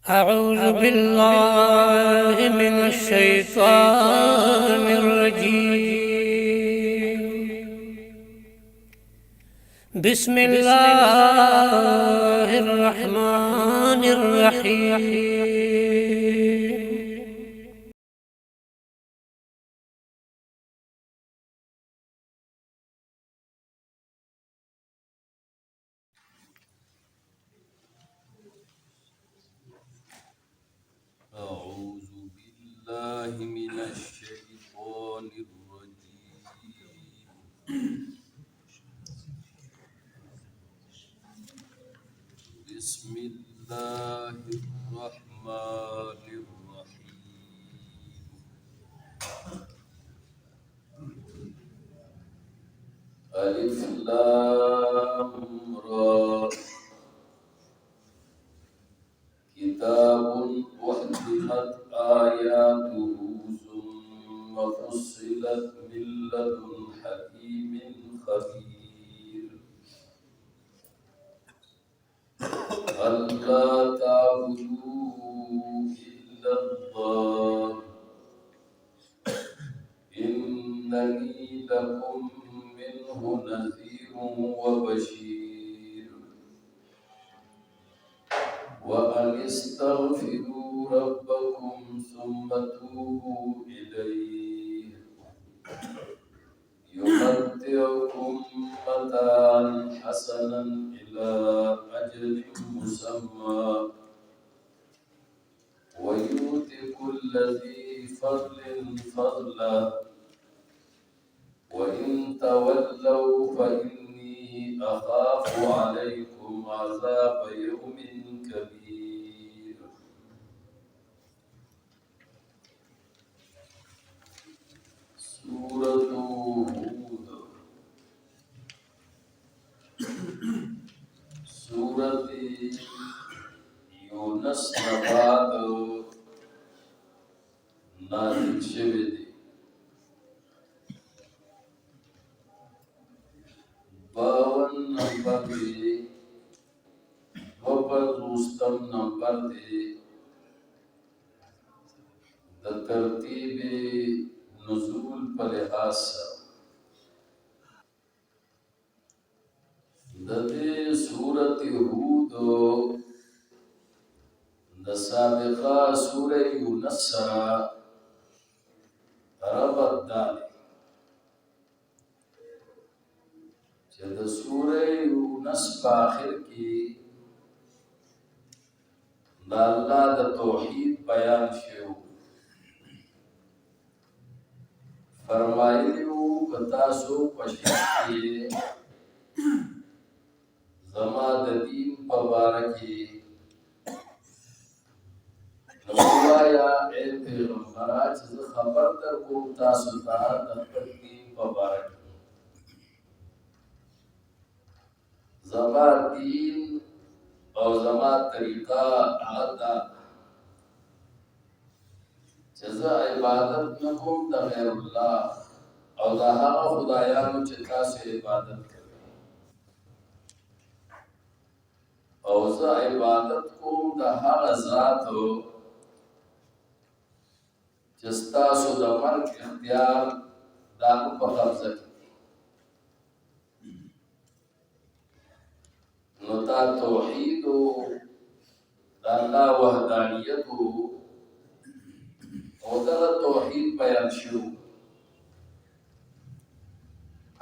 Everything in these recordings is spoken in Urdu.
أعوذ بالله من الشيطان الرجيم. بسم الله الرحمن الرحيم. أعوذ بالله من الشيطان الرجيم. بسم الله الرحمن الرحيم. ألف لام را. كتاب أحكمت آياته ثم فصلت من لدن حكيم خبير. ألا تعبدوا إلا الله إنني لكم منه نذير وبشير. وأن استغفروا ربكم ثم توبوا إليه يمتعكم متاعا حسنا إلى أجل مسمى ويؤتي كل ذي فضل فضله وإن تولوا فإني أخاف عليكم عذاب يوم كبير. سورة هود. سورة يونس نبات نازل شوی دی. 52 نمبر دی. 52 نمبر دی. د ترتیب نزول پر لحاظ سره د دې سورۃ هود د سابقه سورہ یونس سره ربط دی چې د سورہ یونس په آخر کې د الله د توحید بیان شوی. فرمایلی وو که تاسو په شرک کې زما د دین په باره کې نو ووایه ای پیغمبره چې زه خبر درکوم تاسو ته د خپل دین په باره کې. زما دین او زما طریقه هغه ده چې زه عبادت نه کوم د غیر الله او د هغه خدایانو چې تاسو عبادت کوئ، او زه عبادت کوم د هغه ذاتو چې ستاسو د مرګ اختیار د هغه په قبضه کې. نو دا توحید د الله وحدانیت او دغه توحید بیان شو.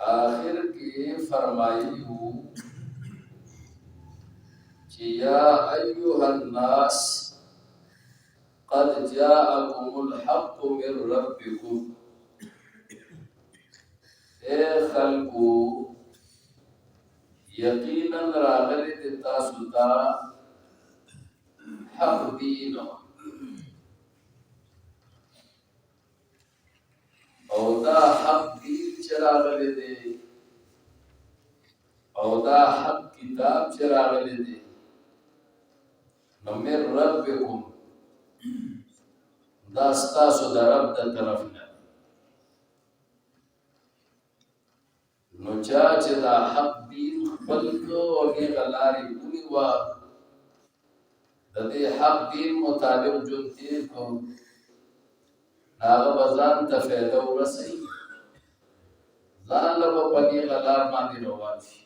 آخر کې فرمایلی وو چې یا ایها الناس قد جاءكم الحق من ربكم. اے خلقو یقینا راغلی د تاسو ته حق دین او دا حق دین چې راغلی دی او دا حق کتاب چې راغلی دی نو من ربکم دا ستاسو د رب د طرف نه. نو چا چې دا حق دین خپل کو او هغې لارې ونیوه د دې حق دین مطابق جو تیر کو هغه بزان ته فایده ورسي ځان له په دې غلار باندې روان شي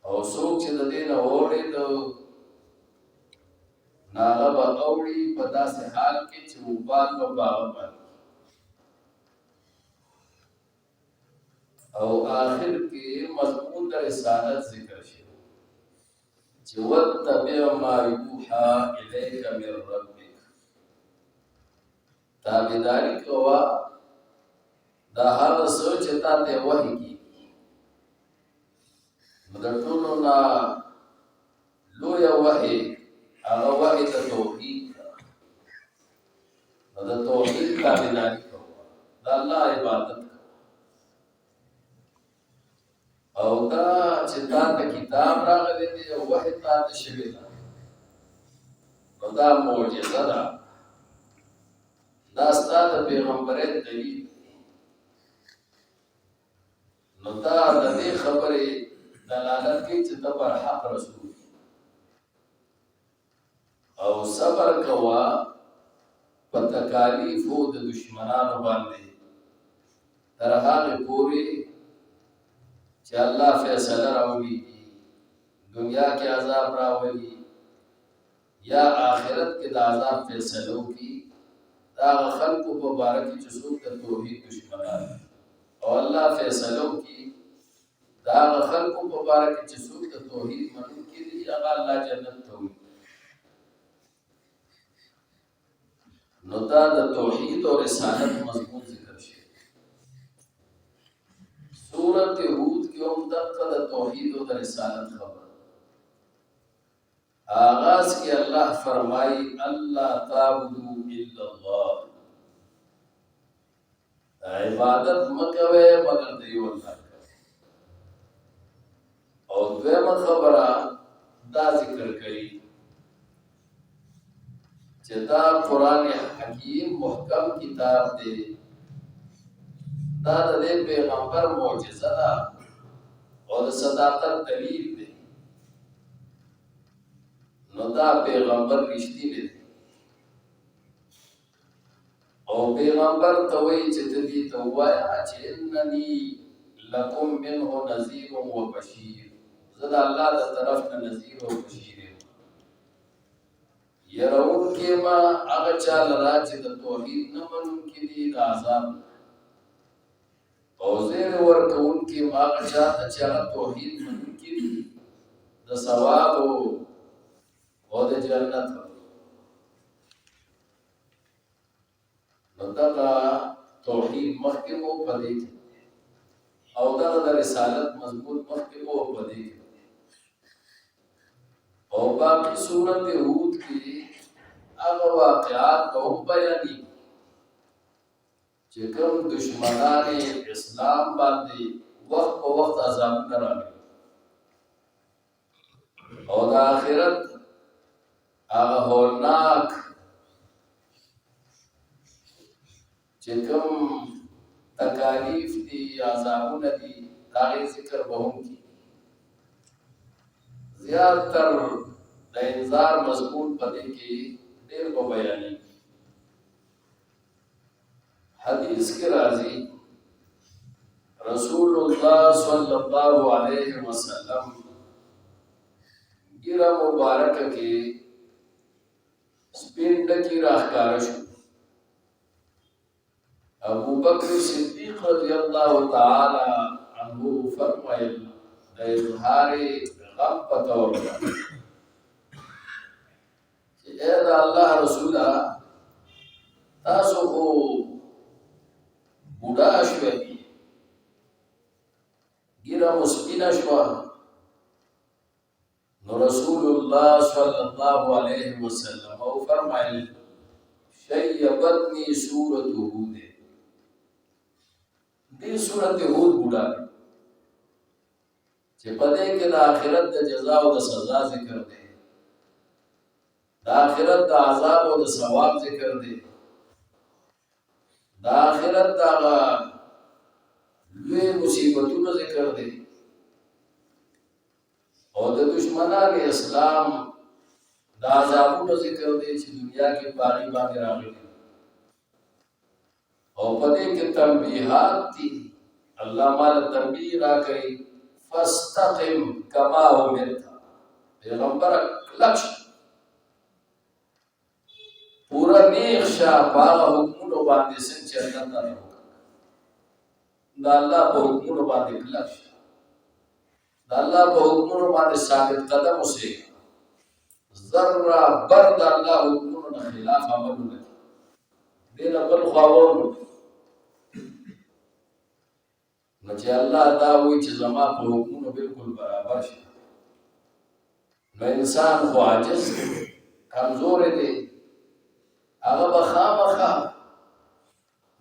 او څوک چې د دې نه اورید هغه به اوري په داسې حال کې چې وبال به باغ باندې او آخر کې مضمون د رسالت ذکر شي چې واتبع ما یوحى الیک من ربک تابعداري کوه دا هغه څه چې تا ته وحی کیږي نو د ټولو نه لویه وحی هغه وحی د توحید نو د توحید تابعداري کوه د الله عبادت او دا چې تا ته کتاب راغلی دی او وحی تا ته شوی ده نو دا معجزه ده دا ستا د پیغمبرۍ دلیل نو دا د دې خبرې دلالت کوي چې ته پر حق رسول او صبر کوه په تکالیفو د دشمنانو باندې تر هغې پورې چې الله فیصله راوړي دنیا کې عذاب راولي یا آخرت کې د عذاب فیصله وکړي دا خلکو په باره کې چې څوک د توحید دشمنان او الله فیصله وکړي دا خلکو په باره کې چې څوک د توحید منونکي دي هغه الله جنت ته وړي نو دا د توحید او رسالت مضمون ذکر شي سورۃ هود کې هم دغه د توحید او د رسالت خبر آغاز کې الله فرمایي الله تعبدوا الا الله عبادت مکوي مگر د یو الله او دویمه خبره دا ذکر کړي چې دا قرآن حکیم محکم کتاب دی دا د دې پیغمبر معجزه ده او د صداقت دلیل دی نو دا پیغمبر رښتینی دی او پیغمبر ته وایي چې ته دې ته ووایه چې انني لکم منه نذیر و بشیر زه د الله د طرف نه نذیر او بشیر یم یرونکي ما هغه چا لره چې د توحید نه منونکي دي د عذاب او زیر ورکوونکي ما هغه چا ته چې هغه توحید منونکي دي د ثواب او د جنت نو دغه توحید مخکې مو په دې کې او دغه د رسالت مضمون مخکې مو په دې کې او باقي سورۃ هود کې هغه واقعات هم بیانې چې کوم دشمنان اسلام باندې وخت په وخت عذابونه راغلي او د آخرت هغه هولناک چې کوم تکالیف دي عذابونه دي د هغې ذکر به هم کړي زیات تر د انذار مضمون په دې کې ډېر به بیانېږي حدیث کې راځي رسول الله صلی الله علیه وسلم ګیره مبارکه کې سپین ډکي راښکاره شو ابو بکر صدیق رضی الله تعالی عنه فرمایل د اظهار غم په طور چې اے د الله رسوله تاسو خو بوډا شوئ ګیره مو سپینه شوه نو رسول الله صلی الله علیه وسلم او فرمایل شیبتنی سورۃ هود دې سورۃ هود بوډا چې په دې کې د آخرت د جزا او د سزا ذکر دی د آخرت د عذاب او د ثواب ذکر دی د آخرت د لوی مصیبتونو ذکر دی او د دشمنان اسلام دا عذابونو ذکر دی چې دنیا کې باغی باندې راغلي او په دې کې تنبیحات دي. الله مال تنبیه را کوي فاستقم کما امرت. پیغمبر کلک پورا نیک شا باغ حکمونو باندې څنګه چلن نه وکړه. دا الله په حکمونو باندې کلک شا، دا الله په حکمونو باندې ثابت قدم اوسئ. ذره بر د الله حکمونو نه خلاف عمل نه دې نه بل خواوونو نو چې الله دا وایي چې زما په حکمونو بالکل برابر شي، نو انسان خو عاجز کمزور دی، هغه به خامخا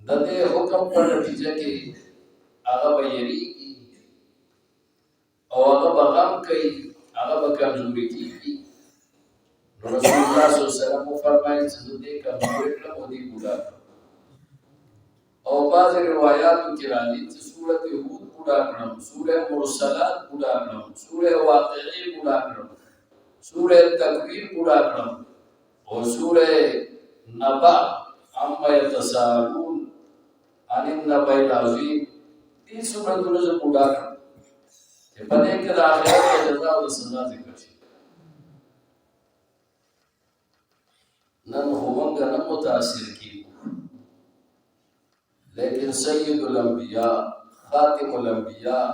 د دې حکم په نتیجه کې هغه به یریږي او هغه به غم کوي، هغه به کمزوري کېږي. نو رسول الله صلی الله علیه وسلم فرمایي چې زه دې کمزوري کړم او دې بوډا کړم. او بعض روایاتو کې راځي چې سورۃ هود بوډا کړم، سورۃ مرسلات بوډا کړم، سورۃ واقعې بوډا کړم، سورۃ تکویر بوډا کړم او سورۃ نبأ عما يتساءلون عن النبأ العظیم. دې سورتونو زه بوډا کړم چې په دې کې د آخرت د جزا او سزا ذکر شي. نن خو موږ نه متاثر کیږو، لیکن سید الانبیاء خاتم الانبیاء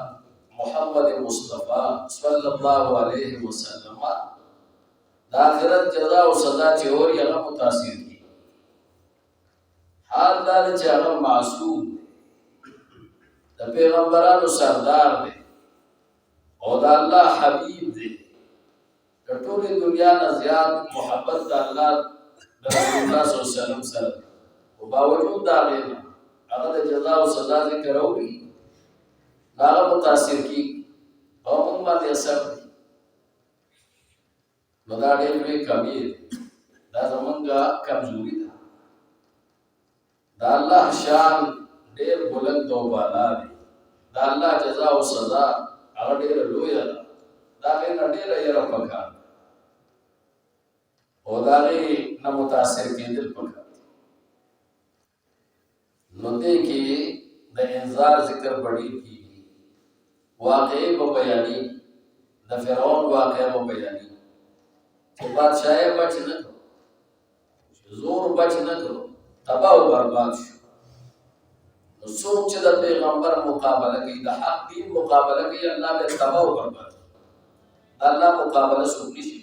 محمد مصطفیٰ صلی اللہ علیہ وسلم د آخرت جزا او سزا چې اوري هغه متاثر کی. حال دا چې هغه معصوم دی، د پیغمبرانو سردار دی او د الله حبیب دی. د ټولې دنیا نه زیات محبت د الله د رسول الله صلی الله علیه وسلم سره دی. او باوجود د هغې نه هغه د جزا او سزا ذکر اوري، هغه متاثر کی او موږ باندې اثر دی. نو دا ډېر لوی کمی دی، دا زمونږ کمزوري ده. دا الله شان ډېر بلند او بالا دی، دا الله جزا او سزا هغه ډېره لویه ده، دا هغې نه ډېره یره پکار ده او د هغې نه متاثر کېدل پکار دي. نو دې کې د انذار ذکر بڑی کېږي، واقعې به بیانېږي، د فرعون واقعه به بیانېږي چې بادشاهي بچ نه کړو، زور بچ نه کړو، تباہ و برباد شو. نو څوک چې د پیغمبر مقابله کوي، د حق دین مقابله کوي، الله به تباہ و برباد کړي. د الله مقابله څوک نشي.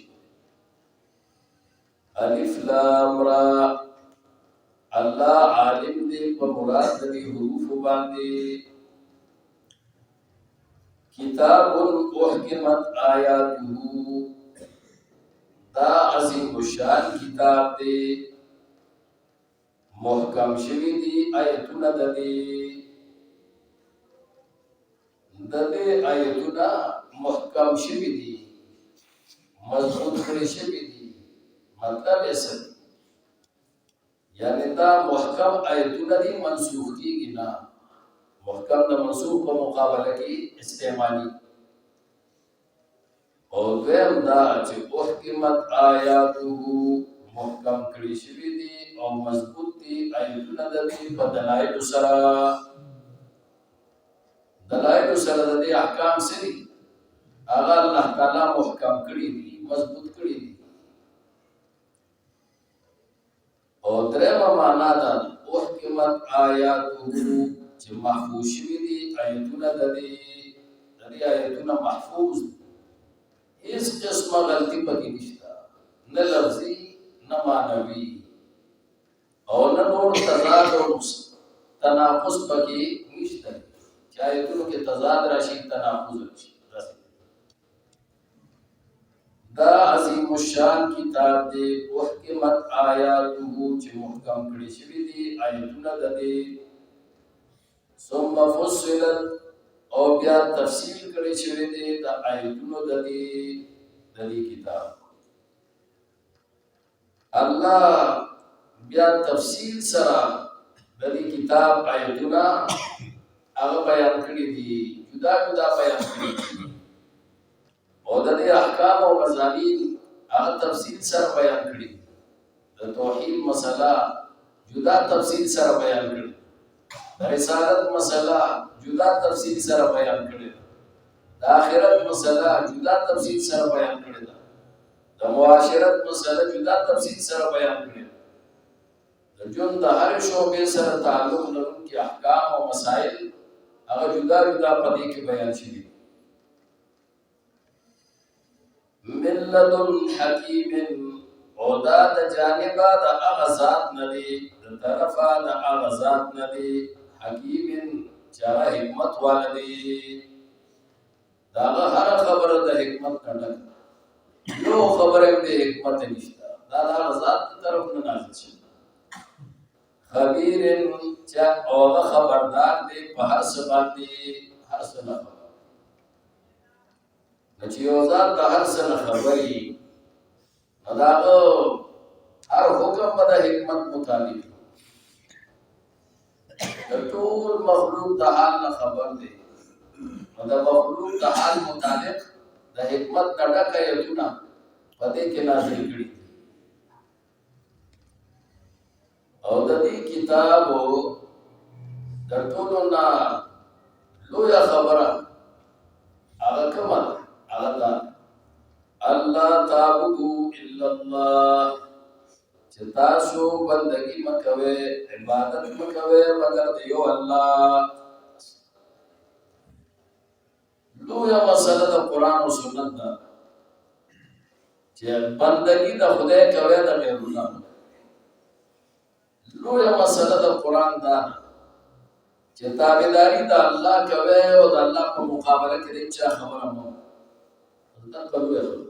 الف لام را، الله عالم دی په مراد د دې حروف باندې. کتاب احکمت آیاته، دا عظیم الشان کتاب دی، محکم شوی دی آیتونه د دې آیتونه محکم شوی دی، مضبوط کړی شوی دی. مطلب یې څه دی؟ یعنی دا محکم آیتونه دي، منسوخ کیږي نه. محکم د منسوخ په مقابله کې استعمالي. او دویم دا چې احکمت آیاته، محکم کړي شوي دي او مضبوط دي آیتونه د دې په دلایلو سره. دلایلو سره د دې احکام څه دي؟ هغه الله تعالی محکم کړي دي، مضبوط کړي دي. او درېمه معنا ده احکمت آیاته، چې محفوظ شوي دي آیتونه د دې آیتونه محفوظ دي، هیڅ قسمه غلطي پکې نشته، نه لفظي نه معنوي او نه نور تضاد او تناقض پکې نشته. چې آیتونو کې تضاد راشي، تناقض راشي. دا عظیم الشان کتاب دی، احکمت آیاته، چې محکم کړي شوي دي آیتونه د دې. ثم فصلت، او بیا تفصیل کړي شوي دي د آیتونو د دې کتاب. الله بیا تفصیل سره د دې کتاب آیتونه هغه بیان کړي دي، جدا جدا بیان کړي دي. او د دې احکام او مضامین هغه تفصیل سره بیان کړي د توحید مسله جدا تفصیل سره بیان کړي د رسالت مسله جدا تفصیل سره بیان کړي د آخرت مسله جدا تفصیل سره بیان کړي د معاشرت مسله جدا تفصیل سره بیان کړي د ژوند د هر شعبې سره تعلق لرونکي احکام او مسائل هغه جدا جدا په دې کې بیان شوي من لدن حکیم او دا د جانبه د هغه ذات نه دی د طرفه د هغه ذات نه دی حکیم چې هغه حکمت والا دی د هغه هره خبره د حکمت نه ډکه یو خبره هم د حکمت نشته دا د هغه ذات د طرف نه نازل شوی خبیر چې هغه خبردار دی په هر څه باندې هر څه نه چې یو ذات د هر څه نه خبري نو د هغه هر حکم به د حکمت مطابق د ټول مخلوق د حال نه خبر دی نو د مخلوق د حال مطابق د حکمت نه ډک ایتونه په دې کې نازل کړي او د دې کتابو د ټولو نه لویه خبره هغه کومه ده هغه دا الله تعبدو الا الله چې تاسو بندگی مکوئ عبادت مکوئ مگر د یو الله لویه مسله د قرآن او سنت ده چې بندگی د خدای کوئ د غیر الله لویه مسله د قرآن ده چې تابعداري د الله کوئ او د الله په مقابله کې د چا خبره مو دا قلوه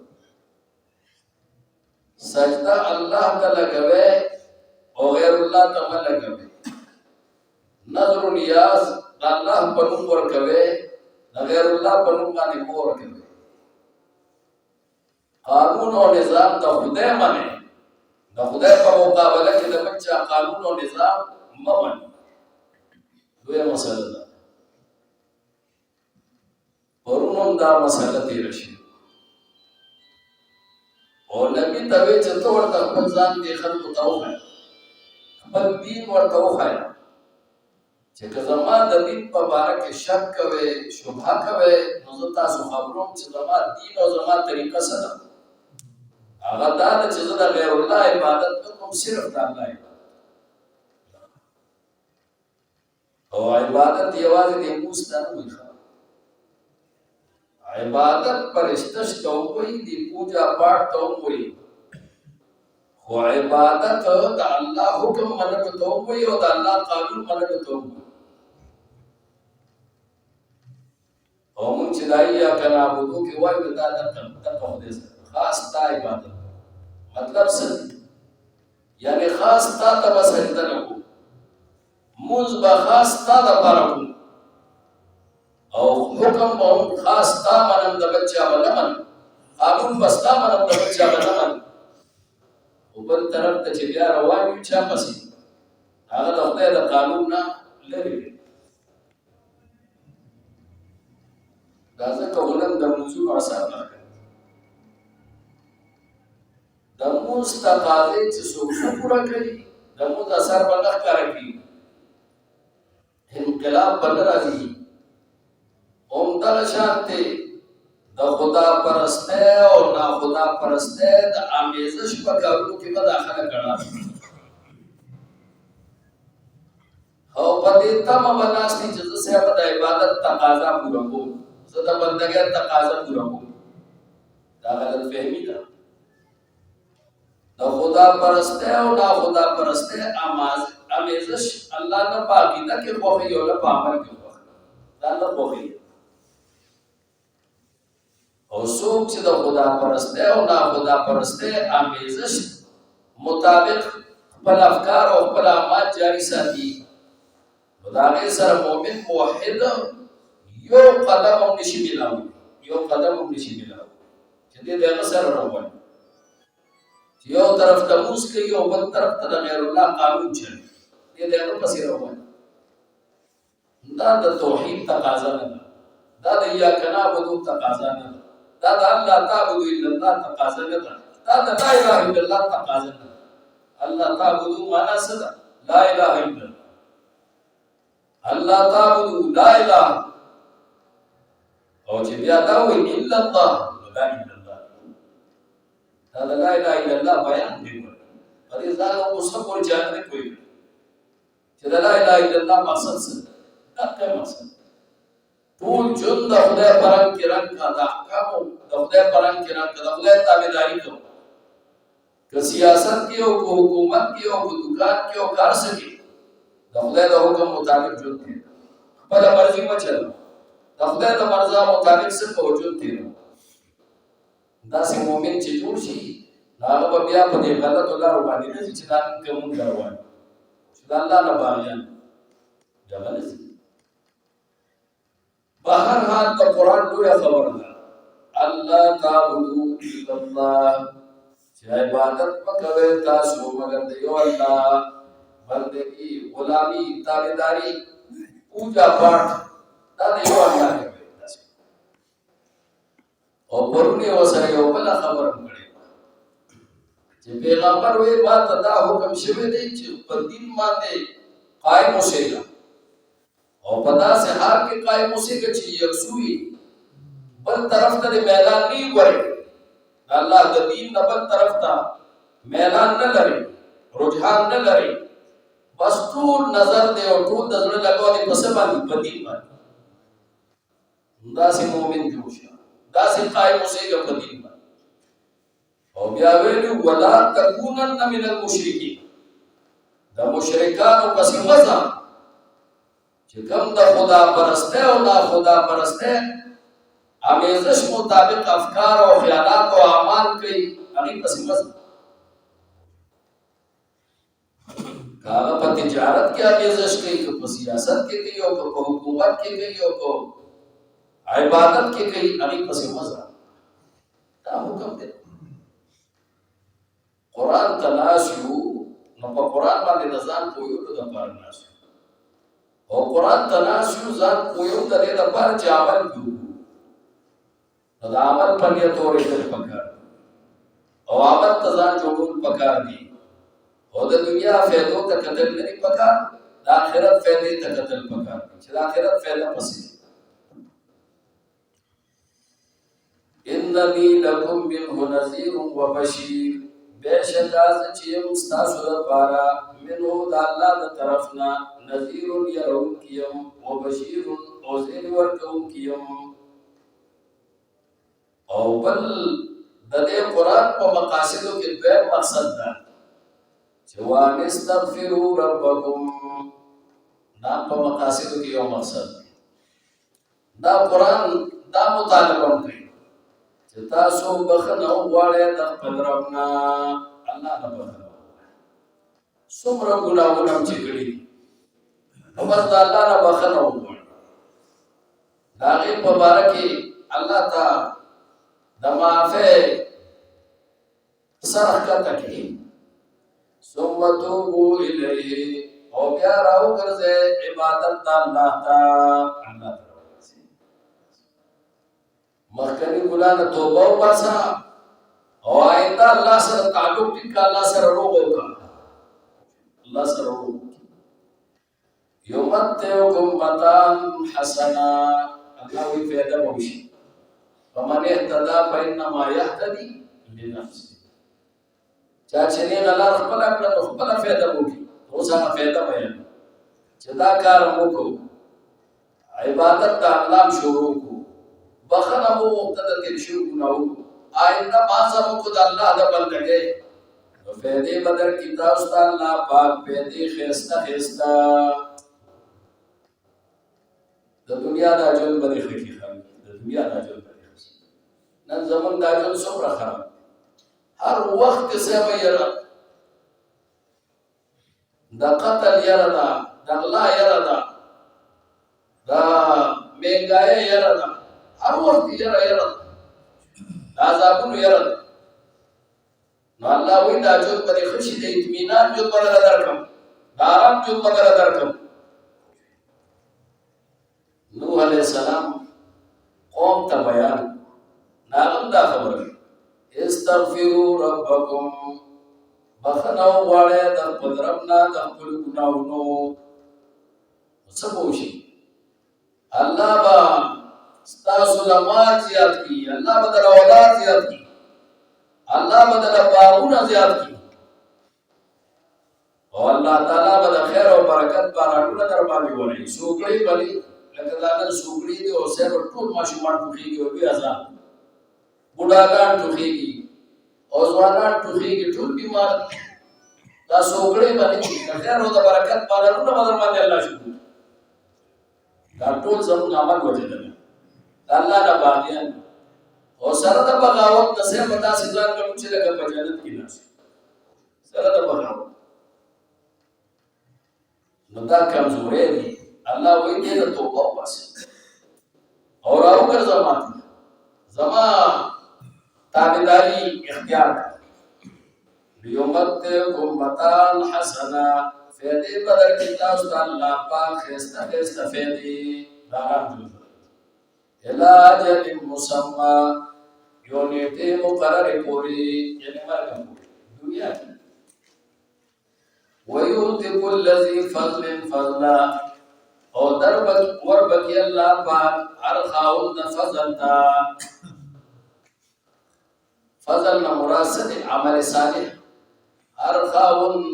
سجدہ اللہ تا لگوے او غیر اللہ تا من لگوے نظر و نیاز اللہ پنوں ورکوے غیر اللہ پنوں مانی مور کوے قانون و نظام دا خدای منے دا خدای پا مقابلہ کی دا بچہ قانون و نظام ممن دوئے مسئلہ دا پرونم دا مسئلہ تیرشی او نبی توی چې ته ورته خپل ځان دې خلکو ته وښایه خپل دین ورته وښایه چې که زما د دین په باره کې شک کوئ شبهه کوئ نو زه تاسو خبروم چې زما دین او زما طریقه څه ده هغه دا ده چې زه د غیر الله عبادت نه کوم صرف د الله عبادت او عبادت یوازې د لمونځ ته نه وایي عبادت پرستش تو کوئی دی پوجا پاٹ تو کوئی خو عبادت دا اللہ حکم منل تو کوئی او دا اللہ قانون منل تو کوئی او من چدائی یا کنابودو کی وائی دا دا خودے سے خاص تا عبادت مطلب سن یعنی خاص تا تا بسجدہ نکو منز با خاص تا دا پارکو او حکم او خاص تا منم د بچا ولمن قانون بستا منم د بچا ولمن او بل طرف ته چې بیا روان وي چا پسې هغه د خدای د قانون نه لري دا ځکه ولن د موضوع اثر نه د موږ تقاضې چې څوک پوره کوي د موږ اثر په نه ښکاره کوي انقلاب بل راځي اومدل شانتی د خدا پرسته او نا خدا پرسته د آمیزش په کارونو کې به داخله کړه او په دې تمه بناستي چې زه د عبادت تقاضا پوره کوم زه د بندګۍ تقاضا پوره کوم دا غلط فهمي ده د خدا پرسته او نا خدا پرسته آمیزش الله نه پاکي ده کې خو یو نه پامر کې دا نه کوي او څوک چې د خدا پرسته او نا خدا پرسته آمیزش مطابق خپل افکار او خپل اعمال جاری ساتي خدای سره مؤمن موحد یو قدم هم نشي ملاوي چې دې دغه سره روان یو طرف ته موس کوي او بل طرف ته غیر الله قانون چلي دې دغه پسې روان دا د توحید تقاضا نه دا د یا کنا بدو تقاضا نه دا د الله تعبد الا الله تقاضا نه هذا لا اله الا الله تقاضى الله تعبدوا ما نسد لا اله الا الله الله تعبدوا لا اله او چې بیا دا وي الا الله لا اله الا الله هذا لا اله الا الله بیان دی پدې ځان او صبر جان نه کوي چې لا اله الا الله مقصد څه دا کوم مقصد ټول ژوند د خدای پرم کې رنګ کا د احکام د خدای پرم کې رنګ کا د خدای تابعداري کوي که سیاست کې او حکومت کې او دکان کې او کار سکی د خدای د حکم مطابق ژوند کوي خپل مرزي ما چل د خدای د مرزا مطابق څه موجود دي دا سي مؤمن چې جوړ شي هغه بیا په دې غلط لار باندې نه چې دا کوم کاروان چې الله نه باندې جبل سي بهر حال د قران لوی خبره ده الله تعبدو الا الله چې عبادت وکوي تاسو مگر د یو الله بندگی غلامی تابعداري پوجا پاٹ دا د یو الله کوي تاسو او پرونی وسره یو بل خبره کړې چې پیغمبر وې ما ته دا حکم شوی دی چې په دین باندې قائم اوسئ او په داسې حال کې قائم اوسئ چې یکسوي بل طرف ته میدان نه وي الله د دین نه بل طرف ته میدان نه لري رجحان نه لري بس ټول نظر دی او ټول د زړه لګاو دی په څه باندې په دین باندې داسې مؤمن جوړ شي داسې قائم اوسئ په دین باندې او بیا ویلو ولا تکونن من المشرکین د مشرکانو پس مزه چې کوم د خدا پرسته او د خدا پرسته امیزش مطابق افکار او خیالات او اعمال کوي هغه پس مزه کاغه په تجارت کې امیزش کوي که په سیاست کې کوي او په حکومت کې کوي او په عبادت کې کوي هغه پس مزه دا حکم دی قرآن تناسیو نو په قرآن باندې د ځان پویولو دپاره ناسیو او قرآن تناسیو ځان پویولو د دې دپاره چې عمل کوو نو د عمل په نیت اورېدل پکار او عمل ته ځان جوړول پکار دي او د دنیا فایدو ته کتل نه دي پکار د آخرت فایدې ته کتل پکار دي چې د آخرت فایده پسې انني لكم منه نذير وبشير بیشک از چې مستاسو لپاره منو د الله د طرفنا نذیر يرون کیم او بشیر او زیر ورکون کیم او بل د دې قران په مقاصدو کې دویم مقصد ده چې وان استغفروا ربکم دا په مقاصدو کې یو مقصد دا قران دا مطالبه کوي چې تاسو بخنه وغواړئ د خپل ربنا الله نه بخنه څومره ګناهونه چې کړي نو بس د الله نه بخنه وغواړئ د هغې په باره کې الله ته د معافۍ سر ښکته کړي ثم توبوا الیه او بیا راوګرځئ عبادت د الله ته الله مخکنی ګناه توبه وباسه او آینده الله سره تعلق ټینګ کړه الله سره روغ وکړه الله سره روغ یمتعکم متاعا حسنا الله وی فایده وشي فمن اهتدى فانما يهتدي لنفسه چا چې نه غلار خپل کړه خپل فایده وکړي روزانه فایده بیان چې دا کار وکړو عبادت د الله شروع کو بخنه مو مقتدر کې شروع ګناو آئنده بازم خود الله د بندګي نو فائدې بدر کی تاسو ته الله پاک فائدې خيستا خيستا د دنیا د اجل باندې خکې خام د دنیا د اجل باندې نن زمون د اجل څومره خراب هر وخت سبا یرا د قتل یرا د الله یرا د مهنګای یرا هر وخت یرا عذابونو یرا نو الله وی دا جو پر خوشی د اطمینان جو پر درکم دارم جو پر درکم نوح علیہ السلام قوم ته بیان ناغم دا خبره استغفروا ربكم بخنو غواړی د خپل رب نه د خپلو ګناهونو. څه به وشي؟ الله به ستاسو له مال زیات کړي، الله به در اولاد زیات کړي، الله به در باغونه زیات کړي، او الله تعالی به د خیر او برکت بارانونه در باندې وړي. سوکړی بلی لکه دا نن سوکړي دي او سر ټول ماشومان ټوخېږي او بیا ځان بوډاګان ټوخېږي او ځوانان ټوخېږي، ټول بیمار دي. دا سوکړی بلی د خیر او د برکت بارانونه به در باندې الله شروع دا ټول زموږ عمل وجدل د الله نه باغیان او سره د بغاوت نه سه پتا سزان کوم چې لکه په جنت کې ناس سره د بغاوت نو دا کمزورې دي. الله وایي دې ته توبه وباسه او راوګر زما تابعداري اختیار کړه. لیومتکم متاعا حسنا فیدې بدر کې تاسو ته الله پاک خسته خسته فیدې داران جوړ الا اجل مسمى یو نیټه مقرره پوری یعنی مرګ دنیا کې ويؤتي كل ذي فضل فضلا او دربك وربك الله پاک هر خاوند فضل تا فضل نہ مراد عمل صالح هر خاوند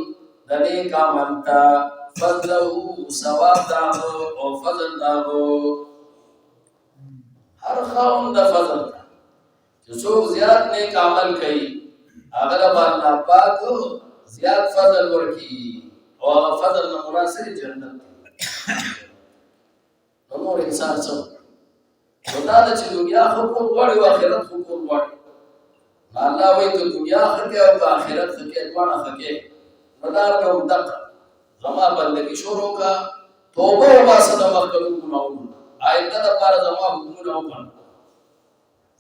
دنیک عمل تا فضله ثواب داغو او فضل داغو هر خاوند فضل تا چې څوک زیات نیک عمل کوي هغه الله پاک زیاد فضل ورکی او فضل نہ مراد جنت نور انسان سو خدا د چې دنیا حقوق غواړي او آخرت حقوق غواړي. الله وایي ته دنیا حقه او آخرت حقه دواړه حقه مدار په مدق زما بندگی شروع کا توبه او واسه د مخکلو ګناہوں آینده د پاره زما حکمونه وکړه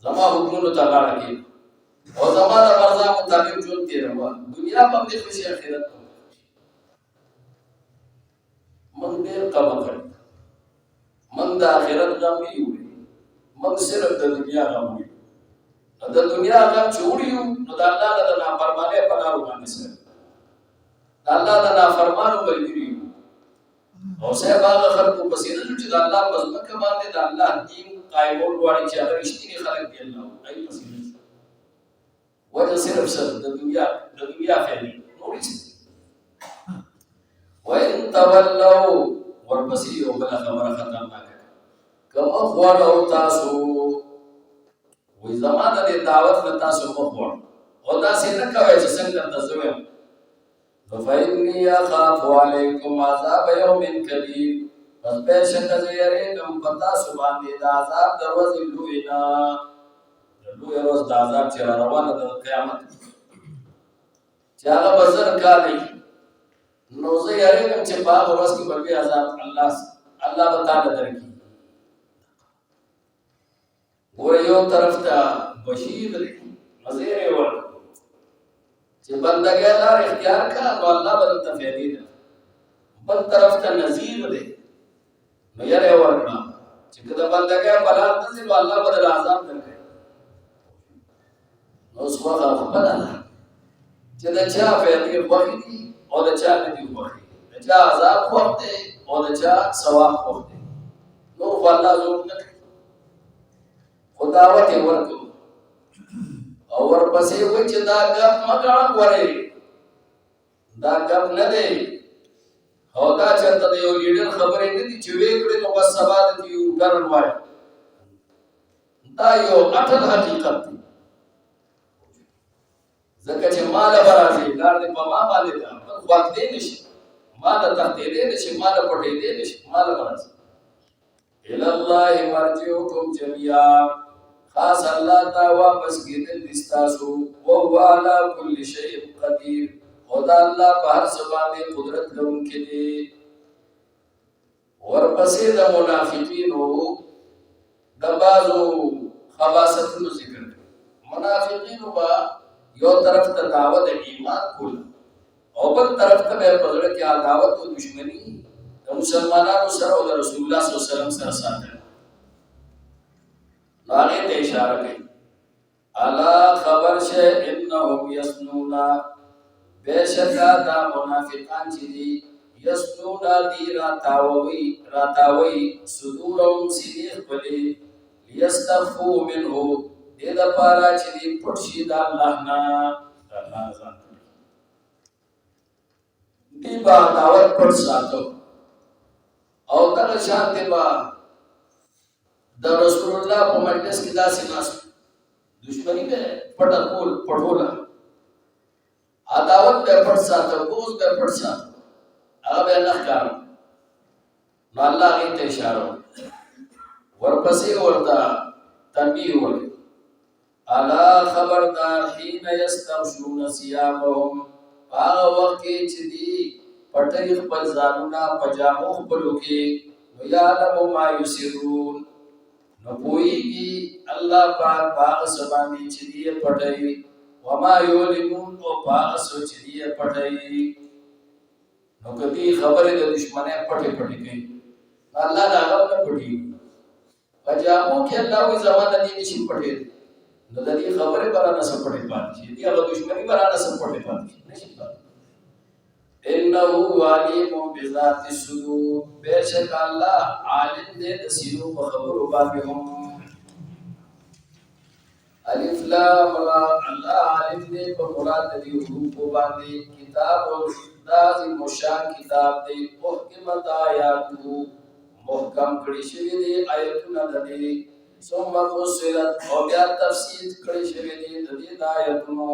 زما حکمونه ته غاړه کې او زما د مرزا مطابق ژوند تیروا دنیا په دې خوشي آخرت په من ډېر قبا کړ من د آخرت غم یو من صرف د دنیا غم یو د دنیا غم چوڑیو نو د الله د نافرمانی په لارو باندې سره د الله د نافرمانو ملګری او صاحب هغه خلکو پسې نه چې د الله په ځمکه باندې د الله دین قائمول غواړي چې هغه رښتینی خلک دی الله ای پسې وجه صرف سر د دنیا فعلی نور هیڅ وَإِن تَوَلَّوْا ورپسې یو بل خبره خطرناکه کوم غواړو تاسو وې زمانه د دعوت له تاسو مخ وړ او تاسو نه کوي چې څنګه تاسو وایم فإني أخاف عليكم عذاب يوم كبير پس بشک زیریږم په تاسو باندې د عذاب دروازې لوی نه لوی روز د عذاب چې روانه د قیامت چې هغه بزر کالی نو زه یریږم چې په هغه ورځ کې به عذاب الله به تعالی درکړي. ګوره یو طرف ته بشیر دی نظیر یې ورکړو چې بندګۍ لار اختیار کړه نو الله به درته فایدې درکړي، بل طرف ته نذیر دی نو یې ورکړه چې که د بندګۍ په لار ته ځې نو الله به درته عذاب درکړي. نو اوس هغه خبره ده چې د چا فایدې خوښې دي او د چا نه دي خوښې، د چا عذاب خوښ دی او د چا ثواب خوښ دی. نور خو الله زور نه کوي خو دعوت یې ورکړو او ورپسې وایي چې دا ګپ مه کوه ګورې دا ګپ نه دی او دا چېرته د یو لیډر خبرې نه دي چې ویې کړې نو بس سبا درته یو ټرن وایي. دا یو اټل حقیقت دی ځکه چې ماله به راځي لار دې په ما باندې ده بل خواک دی نه شي ماله تښتېدی نه شي ماله پټېدی نه شي ماله به راځي. الی الله مرجعکم جمیعا خاص الله ته واپس کېدل دي ستاسو وهو علی کل شیء قدیر او دا الله په هر څه باندې قدرت لرونکی دی. ورپسې د منافقینو د بعضو خباثتونو ذکر کوي. منافقینو به یو طرف ته دعوت ایمان کول او بل طرف ته به په زړه کې عداوت او دشمنی د مسلمانانو سره او د رسول الله صلی الله علیه وسلم سره ساتل. هغه ته اشاره کوي الا خبر شه انهم يسنون بشکا دا منافقان چې دي یسنون دی راتاوي صدورهم سینې خپلې لیستخفوا منه دې دپاره چې دي پټ شي د الله نه الله ځان دی با دعوت پټ ساتو او دغه شانتي با د رسول الله په مجلس کې داسې ناس دشمنی به پټوله عداوت به پټ ساتو بغض به پټ ساتو هغه به نه ښکارو نو الله هغې ته اشاره ورپسې ورته تنبیه وکړي الا خبردار حين يستغشون ثيابهم هغه وخت کې چې دي پټوي خپل ځانونه په جامو خپلو کې ويعلم ما يسرون نو پوهیږي الله پاک هغه څه باندې چې دي پټوي وما يعلنون او هغه څه چې دي پټوي نو کدي خبره د دشمنه پټه کوي الله دا هغه نه پټي په جامو کې الله وي زمانه دي نشي پټي نو د دې خبره برانه سپټه پاتې دي هغه دشمنی برانه سپټه پاتې نشي پاتې انه علیم بذات الصدور بیشک الله عالم دې د سینو په خبرو باندې هم الف لام را الله عالم دې په مراد دې حروف باندې کتاب او دازي مشان کتاب دې محکمت آیاتو محکم کړي شوی دي آیتونه دې ثم فصلت او بیا تفصیل کړي شوی دي د دې آیتونو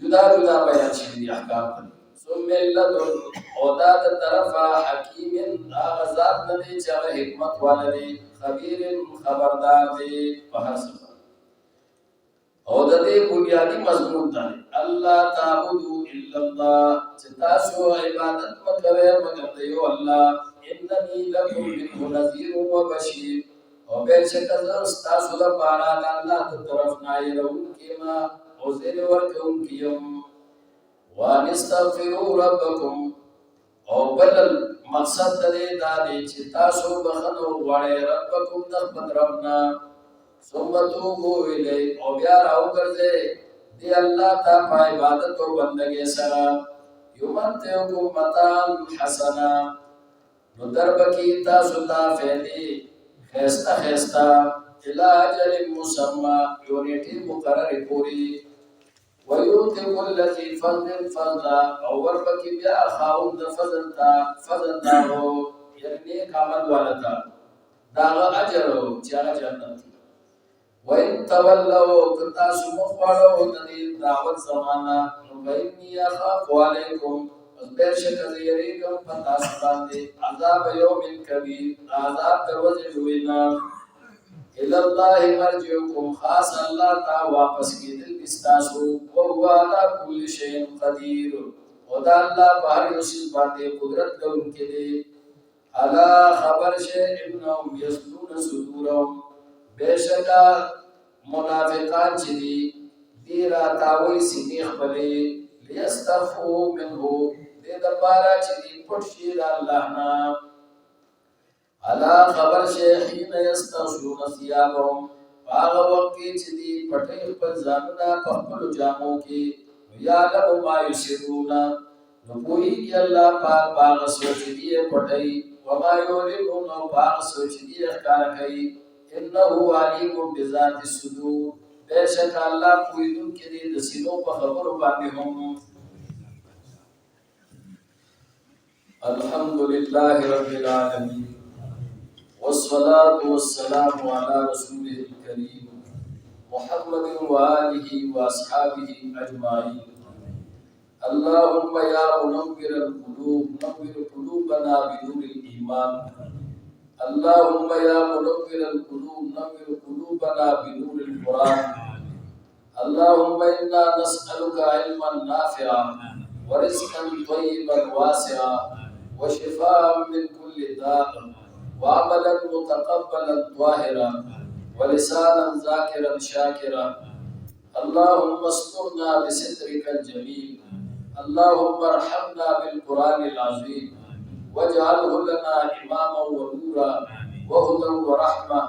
جدا جدا بیان شوی دي احکام ثم لدن او دا د طرفه حکیم غزاد ندی چې حکمت والدی خبیر خبردار دی په هر څه او د دې بنیادی مضمون دی الله تعبدوا الا الله چې تاسو عبادت وکړئ مگر د یو الله انني لكم منه نذير وبشير او به چې تاسو لپاره د الله تر طرف نه يرونکي ما او زیر ورکوونکي یم وان استغفروا ربکم او بل مقصد دې دا دی چې تاسو بخنه وغواړئ ربکم د خپل ربنا ثم توبوا الیه او بیا راوګرځئ دی الله ته په عبادت او بندګۍ سره یمتعکم متاعا حسنا نو دربکی تاسو ته فیدی خیسته الى اجل مسمى یو نیټه مقرره پوری ويؤتي كل ذي فضل فضلا او وربك بیا خاوند فضل داغو یعنی کامل والتا داغا اجر چاگا جنت وَإِن تَوَلَّوْا كَتَاسُ مُخْوَرَوْ تَدِير دعوت زمانا وَإِنِّي أَخَافُ عَلَيْكُمْ وَزْبِرْشَكَ زِيَرِيكُمْ فَتَاسُ بَانْدِ عَذَابَ يَوْمٍ كَبِيرٍ عذاب دروازه لوینا الى الله مرجعكم خاص الله تا واپس کیدل استاسو او هو على كل شيء قدير خدا الله بهر یو شی باندې قدرت لرونکی دی الا خبر شه انهم يسلون صدورهم بشکا منافقان چې دي راتاوي سینې خپلې لیستخفوا منه دې د پاره چې دي پټ شي د الله نه الا خبر شه حين يستغشون ثيابهم هغه وخت چې دي پټي خپل ځانونه په خپل جامو کې یا له ما يسرون نو پوهیږي الله پاک هغه سوچ دي پټي وما يعلنون هغه سوچ دي ښکار کوي انه عليم بذات الصدور بشک الله پوهیدونکی دی د سینو په خبرو باندې هم الحمد لله رب العالمين والصلاة والسلام على رسوله الكريم محمد وآله وأصحابه أجمعين اللهم يا منور القلوب نور قلوبنا بنور الإيمان اللهم يا منور القلوب نور قلوبنا بنور القرآن اللهم إنا نسألك علما نافعا ورزقا طيبا واسعا وشفاء من كل داء وعملا متقبلا طاهرا ولسانا ذاكرا شاكرا اللهم استرنا بسترك الجميل اللهم ارحمنا بالقرآن العظيم واجعله لنا إماما ونورا وهدى ورحمة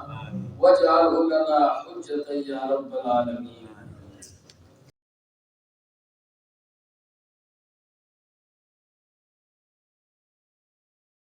واجعله لنا حجة يا رب العالمين.